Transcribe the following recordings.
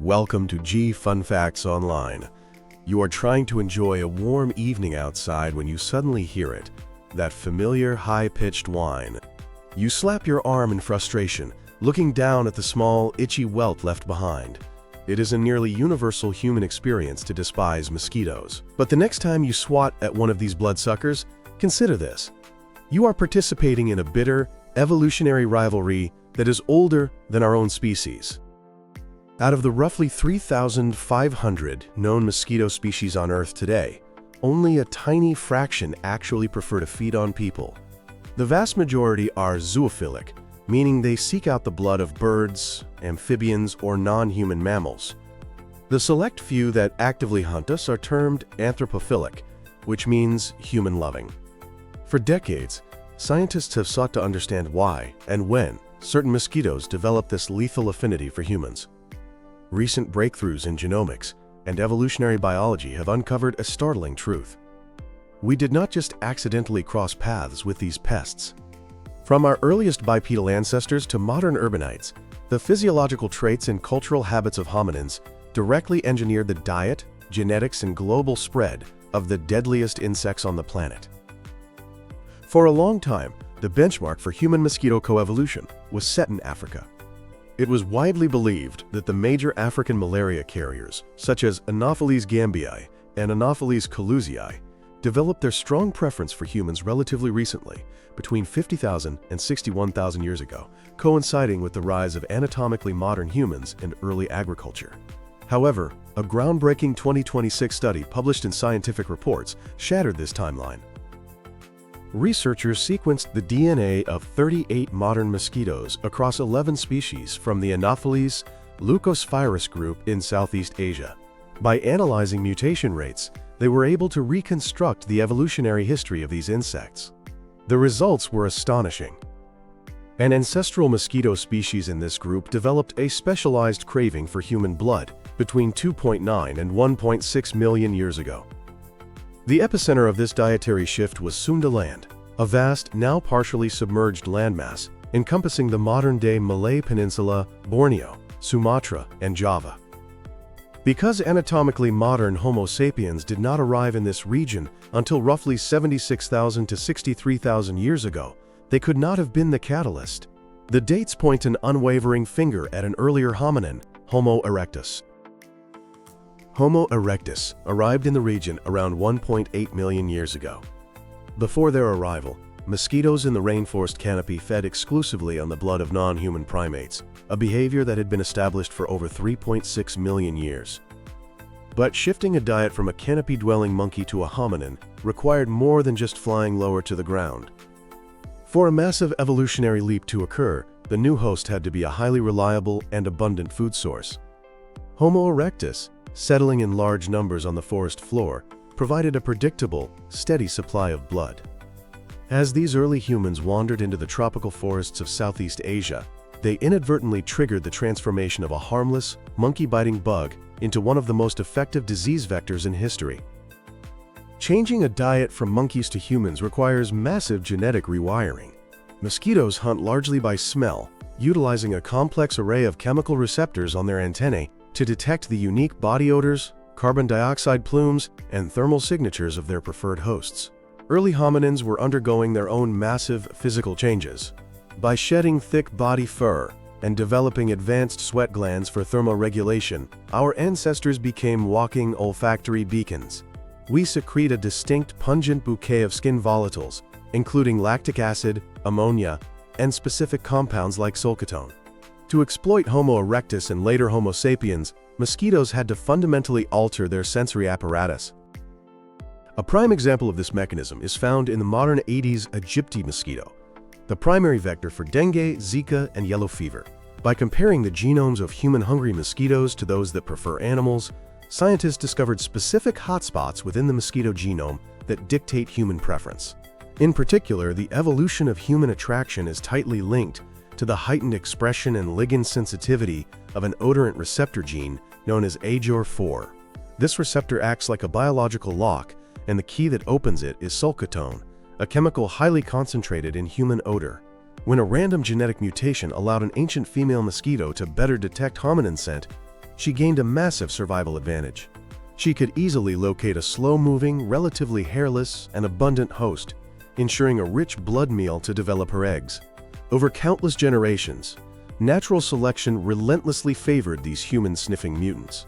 Welcome to G Fun Facts Online. You are trying to enjoy a warm evening outside when you suddenly hear it, that familiar high-pitched whine. You slap your arm in frustration, looking down at the small, itchy welt left behind. It is a nearly universal human experience to despise mosquitoes. But the next time you swat at one of these bloodsuckers, consider this. You are participating in a bitter, evolutionary rivalry that is older than our own species. Out of the roughly 3,500 known mosquito species on Earth today, only a tiny fraction actually prefer to feed on people. The vast majority are zoophilic, meaning they seek out the blood of birds, amphibians, or non-human mammals. The select few that actively hunt us are termed anthropophilic, which means human-loving. For decades, scientists have sought to understand why and when certain mosquitoes develop this lethal affinity for humans. Recent breakthroughs in genomics and evolutionary biology have uncovered a startling truth. We did not just accidentally cross paths with these pests. From our earliest bipedal ancestors to modern urbanites, the physiological traits and cultural habits of hominins directly engineered the diet, genetics, and global spread of the deadliest insects on the planet. For a long time, the benchmark for human mosquito coevolution was set in Africa. It was widely believed that the major African malaria carriers, such as Anopheles gambiae and Anopheles colusiae, developed their strong preference for humans relatively recently, between 50,000 and 61,000 years ago, coinciding with the rise of anatomically modern humans and early agriculture. However, a groundbreaking 2026 study published in Scientific Reports shattered this timeline. Researchers sequenced the DNA of 38 modern mosquitoes across 11 species from the Anopheles leucosphaerus group in Southeast Asia. By analyzing mutation rates, they were able to reconstruct the evolutionary history of these insects. The results were astonishing. An ancestral mosquito species in this group developed a specialized craving for human blood between 2.9 and 1.6 million years ago. The epicenter of this dietary shift was Sundaland, a vast, now partially submerged landmass encompassing the modern-day Malay Peninsula, Borneo, Sumatra, and Java. Because anatomically modern Homo sapiens did not arrive in this region until roughly 76,000 to 63,000 years ago, they could not have been the catalyst. The dates point an unwavering finger at an earlier hominin, Homo erectus. Homo erectus arrived in the region around 1.8 million years ago. Before their arrival, mosquitoes in the rainforest canopy fed exclusively on the blood of non-human primates, a behavior that had been established for over 3.6 million years. But shifting a diet from a canopy-dwelling monkey to a hominin required more than just flying lower to the ground. For a massive evolutionary leap to occur, the new host had to be a highly reliable and abundant food source. Homo erectus, settling in large numbers on the forest floor, provided a predictable, steady supply of blood. As these early humans wandered into the tropical forests of Southeast Asia, they inadvertently triggered the transformation of a harmless, monkey-biting bug into one of the most effective disease vectors in history. Changing a diet from monkeys to humans requires massive genetic rewiring. Mosquitoes hunt largely by smell, utilizing a complex array of chemical receptors on their antennae to detect the unique body odors, carbon dioxide plumes, and thermal signatures of their preferred hosts. Early hominins were undergoing their own massive physical changes. By shedding thick body fur and developing advanced sweat glands for thermoregulation, our ancestors became walking olfactory beacons. We secrete a distinct pungent bouquet of skin volatiles, including lactic acid, ammonia, and specific compounds like sulcitone. To exploit Homo erectus and later Homo sapiens, mosquitoes had to fundamentally alter their sensory apparatus. A prime example of this mechanism is found in the modern Aedes aegypti mosquito, the primary vector for dengue, Zika, and yellow fever. By comparing the genomes of human-hungry mosquitoes to those that prefer animals, scientists discovered specific hotspots within the mosquito genome that dictate human preference. In particular, the evolution of human attraction is tightly linked to the heightened expression and ligand sensitivity of an odorant receptor gene known as AJOR4. This receptor acts like a biological lock, and the key that opens it is sulcitone, a chemical highly concentrated in human odor. When a random genetic mutation allowed an ancient female mosquito to better detect hominin scent, she gained a massive survival advantage. She could easily locate a slow-moving, relatively hairless, and abundant host, ensuring a rich blood meal to develop her eggs. Over countless generations, natural selection relentlessly favored these human-sniffing mutants.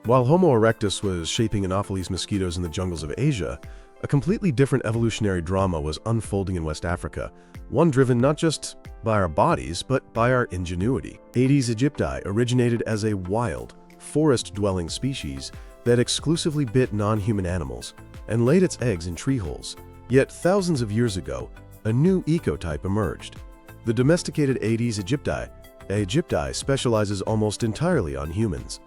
While Homo erectus was shaping Anopheles mosquitoes in the jungles of Asia, a completely different evolutionary drama was unfolding in West Africa, one driven not just by our bodies, but by our ingenuity. Aedes aegypti originated as a wild, forest-dwelling species that exclusively bit non-human animals and laid its eggs in tree holes. Yet thousands of years ago, a new ecotype emerged. The domesticated Aedes aegypti specializes almost entirely on humans.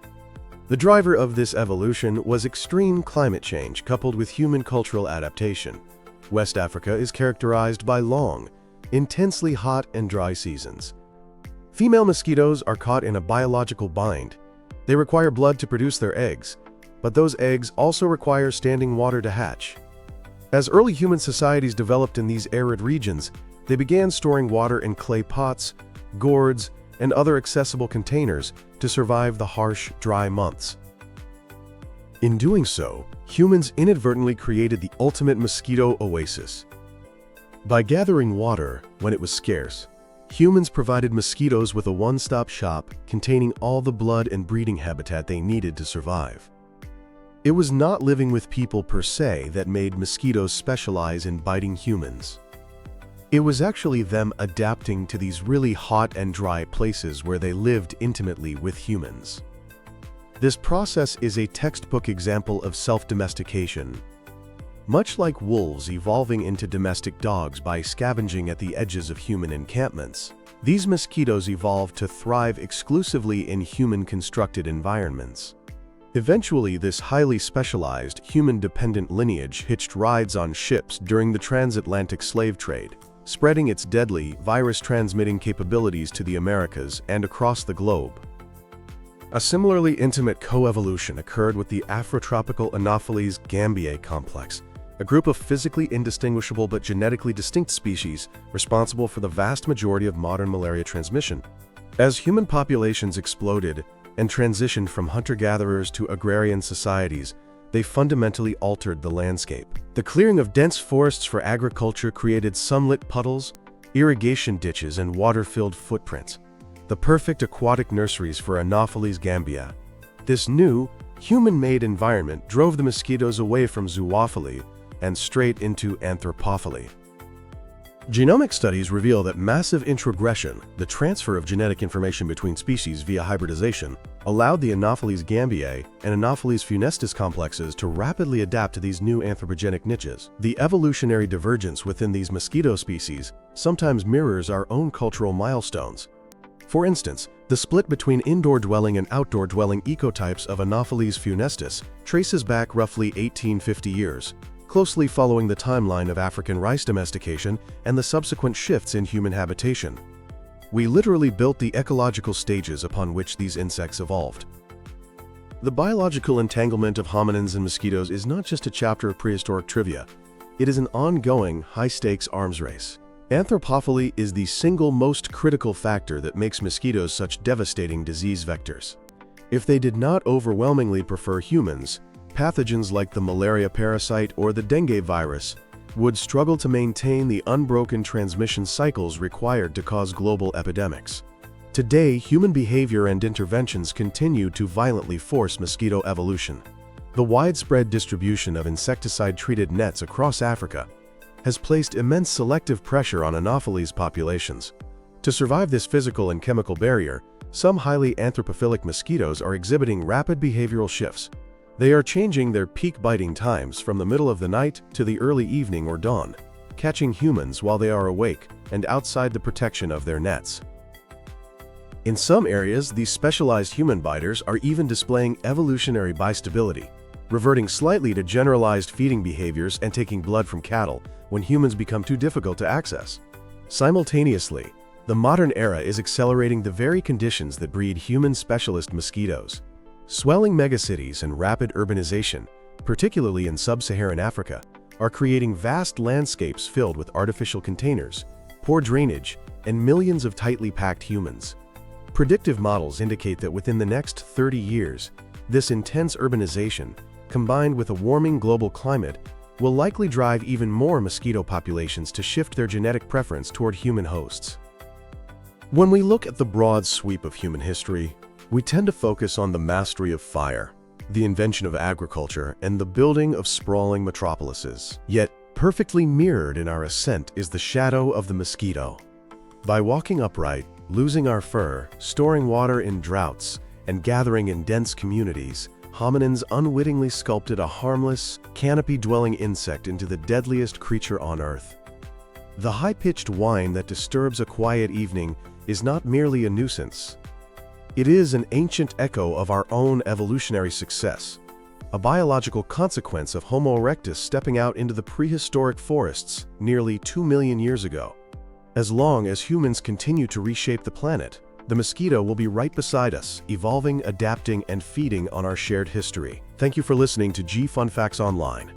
The driver of this evolution was extreme climate change coupled with human cultural adaptation. West Africa is characterized by long, intensely hot and dry seasons. Female mosquitoes are caught in a biological bind. They require blood to produce their eggs, but those eggs also require standing water to hatch. As early human societies developed in these arid regions, they began storing water in clay pots, gourds, and other accessible containers to survive the harsh, dry months. In doing so, humans inadvertently created the ultimate mosquito oasis. By gathering water when it was scarce, humans provided mosquitoes with a one-stop shop containing all the blood and breeding habitat they needed to survive. It was not living with people per se that made mosquitoes specialize in biting humans. It was actually them adapting to these really hot and dry places where they lived intimately with humans. This process is a textbook example of self-domestication. Much like wolves evolving into domestic dogs by scavenging at the edges of human encampments, these mosquitoes evolved to thrive exclusively in human-constructed environments. Eventually, this highly specialized, human-dependent lineage hitched rides on ships during the transatlantic slave trade, spreading its deadly, virus-transmitting capabilities to the Americas and across the globe. A similarly intimate coevolution occurred with the Afrotropical Anopheles gambiae complex, a group of physically indistinguishable but genetically distinct species responsible for the vast majority of modern malaria transmission. As human populations exploded and transitioned from hunter-gatherers to agrarian societies, they fundamentally altered the landscape. The clearing of dense forests for agriculture created sunlit puddles, irrigation ditches, and water-filled footprints, the perfect aquatic nurseries for Anopheles gambia. This new, human-made environment drove the mosquitoes away from zoophily and straight into Anthropophily. Genomic studies reveal that massive introgression, the transfer of genetic information between species via hybridization, allowed the Anopheles gambiae and Anopheles funestis complexes to rapidly adapt to these new anthropogenic niches. The evolutionary divergence within these mosquito species sometimes mirrors our own cultural milestones. For instance, the split between indoor-dwelling and outdoor-dwelling ecotypes of Anopheles funestis traces back roughly 1850 years, closely following the timeline of African rice domestication and the subsequent shifts in human habitation. We literally built the ecological stages upon which these insects evolved. The biological entanglement of hominins and mosquitoes is not just a chapter of prehistoric trivia. It is an ongoing, high-stakes arms race. Anthropophily is the single most critical factor that makes mosquitoes such devastating disease vectors. If they did not overwhelmingly prefer humans, pathogens like the malaria parasite or the dengue virus would struggle to maintain the unbroken transmission cycles required to cause global epidemics. Today, human behavior and interventions continue to violently force mosquito evolution. The widespread distribution of insecticide-treated nets across Africa has placed immense selective pressure on Anopheles populations. To survive this physical and chemical barrier, some highly anthropophilic mosquitoes are exhibiting rapid behavioral shifts. They are changing their peak biting times from the middle of the night to the early evening or dawn, catching humans while they are awake and outside the protection of their nets. In some areas, these specialized human biters are even displaying evolutionary bistability, reverting slightly to generalized feeding behaviors and taking blood from cattle when humans become too difficult to access. Simultaneously, the modern era is accelerating the very conditions that breed human specialist mosquitoes. Swelling megacities and rapid urbanization, particularly in sub-Saharan Africa, are creating vast landscapes filled with artificial containers, poor drainage, and millions of tightly packed humans. Predictive models indicate that within the next 30 years, this intense urbanization, combined with a warming global climate, will likely drive even more mosquito populations to shift their genetic preference toward human hosts. When we look at the broad sweep of human history, we tend to focus on the mastery of fire, the invention of agriculture, and the building of sprawling metropolises. Yet, perfectly mirrored in our ascent is the shadow of the mosquito. By walking upright, losing our fur, storing water in droughts, and gathering in dense communities, hominins unwittingly sculpted a harmless, canopy-dwelling insect into the deadliest creature on Earth. The high-pitched whine that disturbs a quiet evening is not merely a nuisance. It is an ancient echo of our own evolutionary success, a biological consequence of Homo erectus stepping out into the prehistoric forests nearly 2 million years ago. As long as humans continue to reshape the planet, the mosquito will be right beside us, evolving, adapting, and feeding on our shared history. Thank you for listening to G Fun Facts Online.